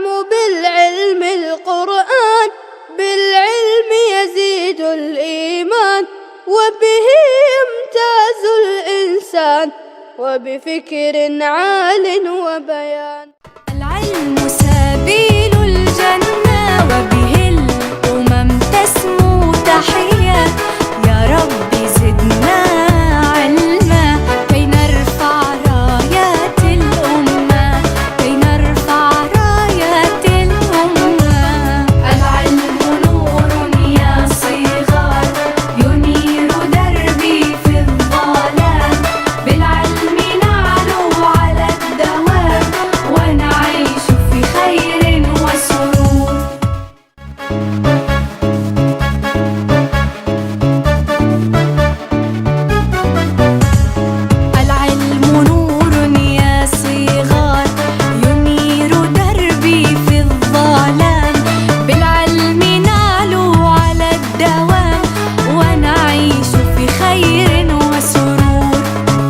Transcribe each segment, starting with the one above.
يعم بالعلم القرآن بالعلم يزيد الإيمان وبه يمتاز الإنسان وبفكر عال وبيان. العلم سبيل الجنة وبه الأمم تسمو تحيا. يا رب زدنا علما كي نرفع رايات الأمة كي نرفع رايات الأمة. العلم نور يا صغار ينير دربي في الظلام بالعلم نعلو على الدوام ونعيش في خير وسرور. العلم نور يا صغار ينير دربي في الظلام بالعلم نعلو على الدوام ونعيش في خير وسرور.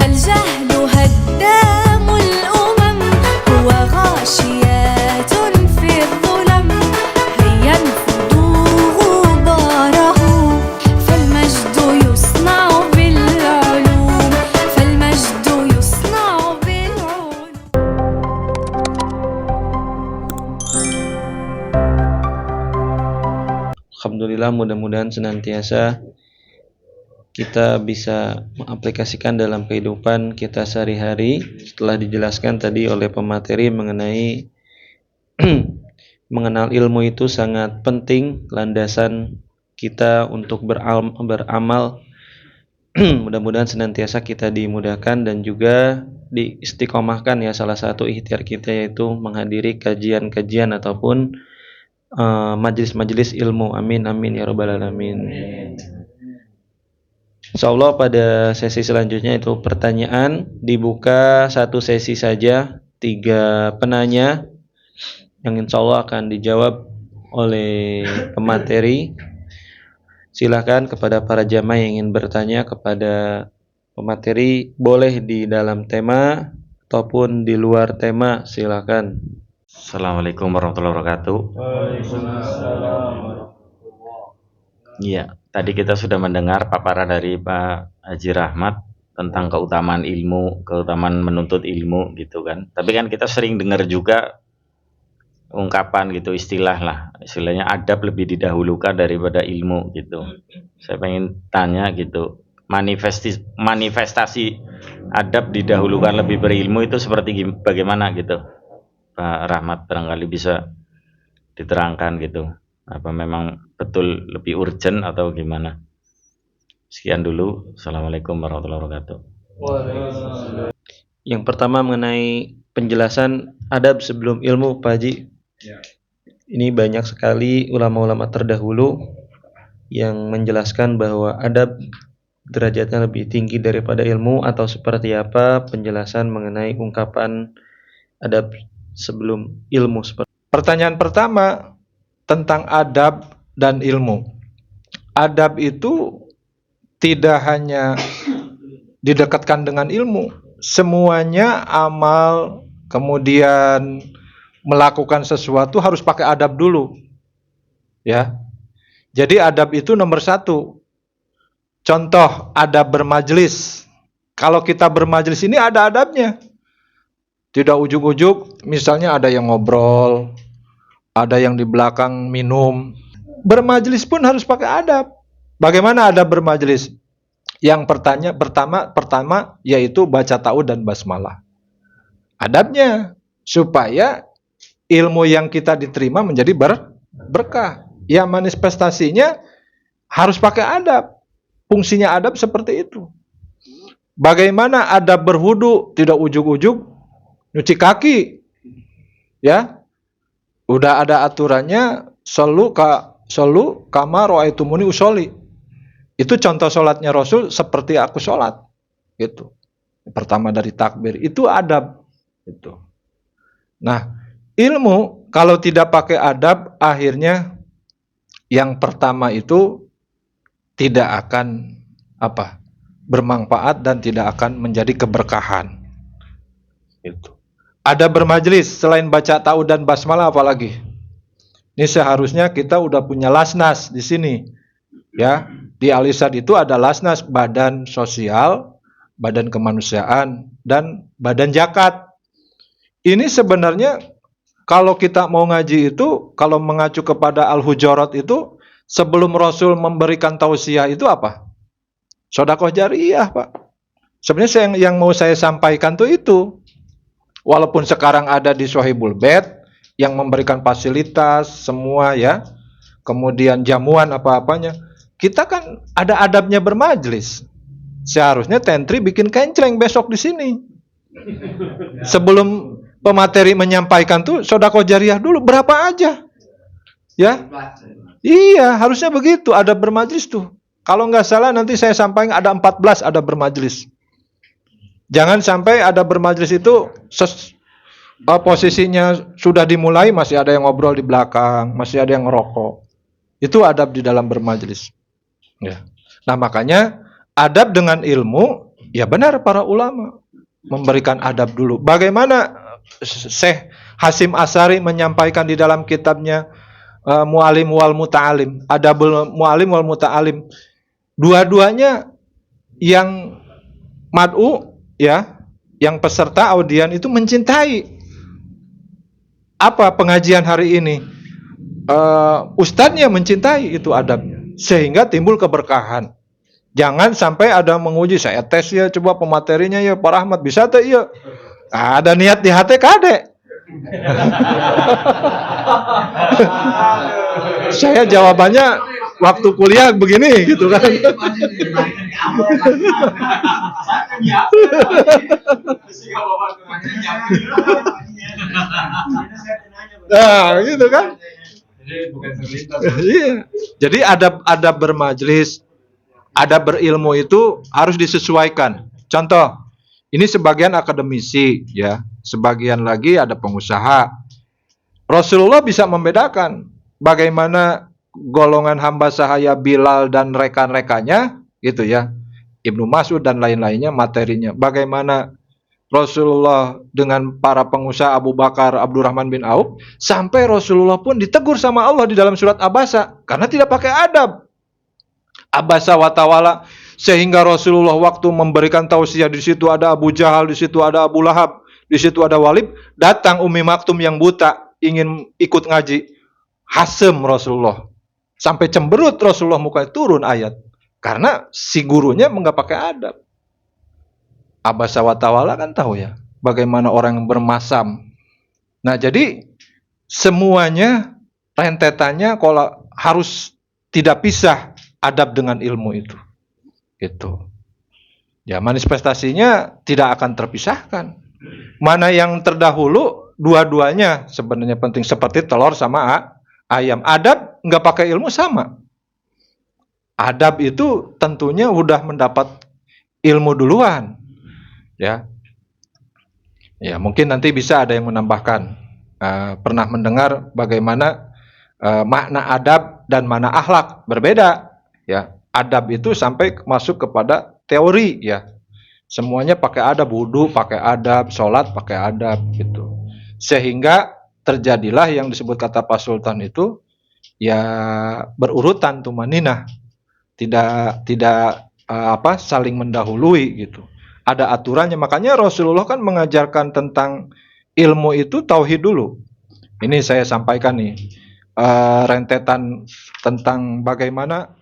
الجهل هدام الأمم هو غاشيات في الظلم هيا انفضوا غباره فالمجد يصنع بالعلوم فالمجد يصنع بالعلوم. Alhamdulillah, mudah-mudahan senantiasa kita bisa mengaplikasikan dalam kehidupan kita sehari-hari. Setelah dijelaskan tadi oleh pemateri mengenai mengenal ilmu itu sangat penting, landasan kita untuk beramal. Mudah-mudahan senantiasa kita dimudahkan dan juga diistiqomahkan ya. Salah satu ikhtiar kita yaitu menghadiri kajian-kajian ataupun majelis-majelis ilmu. Amin amin ya rabbal alamin. Insyaallah pada sesi selanjutnya itu pertanyaan, dibuka satu sesi saja, 3 penanya yang insyaallah akan dijawab oleh pemateri. Silakan kepada para jamaah yang ingin bertanya kepada pemateri, boleh di dalam tema ataupun di luar tema, silakan. Assalamualaikum warahmatullahi wabarakatuh. Iya, tadi kita sudah mendengar paparan dari Pak Haji Rahmat tentang keutamaan ilmu, keutamaan menuntut ilmu gitu kan. Tapi kan kita sering dengar juga ungkapan gitu, istilahnya adab lebih didahulukan daripada ilmu gitu. Saya pengen tanya gitu, manifestasi adab didahulukan lebih berilmu itu seperti bagaimana gitu, Pak Rahmat, barangkali bisa diterangkan gitu. Apa memang betul lebih urgent atau gimana? Sekian dulu. Assalamualaikum warahmatullahi wabarakatuh. Yang pertama mengenai penjelasan adab sebelum ilmu, Pak Haji. Ini banyak sekali ulama-ulama terdahulu yang menjelaskan bahwa adab derajatnya lebih tinggi daripada ilmu, atau seperti apa penjelasan mengenai ungkapan adab sebelum ilmu. Pertanyaan pertama tentang adab dan ilmu. Adab itu tidak hanya didekatkan dengan ilmu, semuanya amal, kemudian melakukan sesuatu harus pakai adab dulu, ya. Jadi adab itu nomor 1. Contoh adab bermajelis. Kalau kita bermajelis ini ada adabnya. Tidak ujuk-ujuk, misalnya ada yang ngobrol, ada yang di belakang minum. Bermajelis pun harus pakai adab. Bagaimana adab bermajelis? Yang pertama yaitu baca ta'awudz dan basmalah. Adabnya supaya ilmu yang kita diterima menjadi berkah. Ya, manifestasinya harus pakai adab. Fungsinya adab seperti itu. Bagaimana adab berwudu? Tidak ujuk-ujuk nyuci kaki. Ya. Udah ada aturannya, sallu kama ra'aitumuni usolli. Itu contoh sholatnya Rasul, seperti aku sholat. Gitu. Pertama dari takbir, itu adab. Gitu. Nah, ilmu kalau tidak pakai adab, akhirnya yang pertama itu tidak akan bermanfaat dan tidak akan menjadi keberkahan. Gitu. Ada bermajelis selain baca ta'awudz dan basmalah apalagi? Ini seharusnya kita udah punya lasnas di sini. Ya, di Al-Irsyad itu ada lasnas badan sosial, badan kemanusiaan, dan badan zakat. Ini sebenarnya kalau kita mau ngaji itu, kalau mengacu kepada Al-Hujurat itu, sebelum Rasul memberikan tausiah itu apa? Sedekah jariyah, Pak. Sebenarnya yang mau saya sampaikan tuh itu. Walaupun sekarang ada di Sohibul Bait yang memberikan fasilitas semua ya, kemudian jamuan apa-apanya, kita kan ada adabnya bermajlis. Seharusnya tentri bikin kencreng besok di sini. Sebelum pemateri menyampaikan tuh sedekah jariyah dulu berapa aja. Ya. Iya, harusnya begitu, adab bermajlis tuh. Kalau nggak salah nanti saya sampaikan ada 14 adab bermajlis. Jangan sampai ada bermajlis itu posisinya sudah dimulai masih ada yang ngobrol di belakang, masih ada yang ngerokok. Itu adab di dalam bermajlis. Ya. Nah makanya adab dengan ilmu, ya benar para ulama memberikan adab dulu. Bagaimana Syekh Hasim Asari menyampaikan di dalam kitabnya Mu'alim wal Muta'alim, Adabul Mu'alim wal Muta'alim. Dua-duanya yang mad'u ya, yang peserta audien itu mencintai apa pengajian hari ini. Ustadznya mencintai itu adabnya, sehingga timbul keberkahan. Jangan sampai ada menguji, saya tes ya, coba pematerinya ya Pak Rahmat bisa teh ya. Ada niat di hati kade. Saya jawabannya waktu kuliah begini gitu kan. Nah, gitu kan. Iya. Jadi adab bermajlis, adab berilmu itu harus disesuaikan. Contoh, ini sebagian akademisi ya, sebagian lagi ada pengusaha. Rasulullah bisa membedakan bagaimana golongan hamba sahaya Bilal dan rekan-rekannya gitu ya. Ibnu Mas'ud dan lain-lainnya materinya. Bagaimana Rasulullah dengan para pengusaha Abu Bakar, Abdurrahman bin Auf, sampai Rasulullah pun ditegur sama Allah di dalam surat Abasa karena tidak pakai adab. Abasa wa tawala, sehingga Rasulullah waktu memberikan tausiah di situ ada Abu Jahal, di situ ada Abu Lahab, di situ ada Walid, datang Ummi Maktum yang buta ingin ikut ngaji. Hasem Rasulullah. Sampai cemberut Rasulullah mukanya turun ayat. Karena si gurunya enggak pakai adab. Abasa wa tawala kan tahu ya, bagaimana orang yang bermasam. Nah, jadi semuanya rentetannya kalau harus tidak pisah adab dengan ilmu itu. Gitu. Ya, manifestasinya tidak akan terpisahkan. Mana yang terdahulu, dua-duanya sebenarnya penting, seperti telur sama ayam. Adab nggak pakai ilmu sama. Adab itu tentunya udah mendapat ilmu duluan. Ya, ya mungkin nanti bisa ada yang menambahkan. Pernah mendengar bagaimana makna adab dan makna akhlak berbeda. Ya, adab itu sampai masuk kepada teori ya. Semuanya pakai adab, wudu pakai adab, sholat pakai adab gitu. Sehingga terjadilah yang disebut kata Pak Sultan itu ya berurutan tumaninah. Tidak saling mendahului gitu. Ada aturannya, makanya Rasulullah kan mengajarkan tentang ilmu itu tauhid dulu. Ini saya sampaikan nih rentetan tentang bagaimana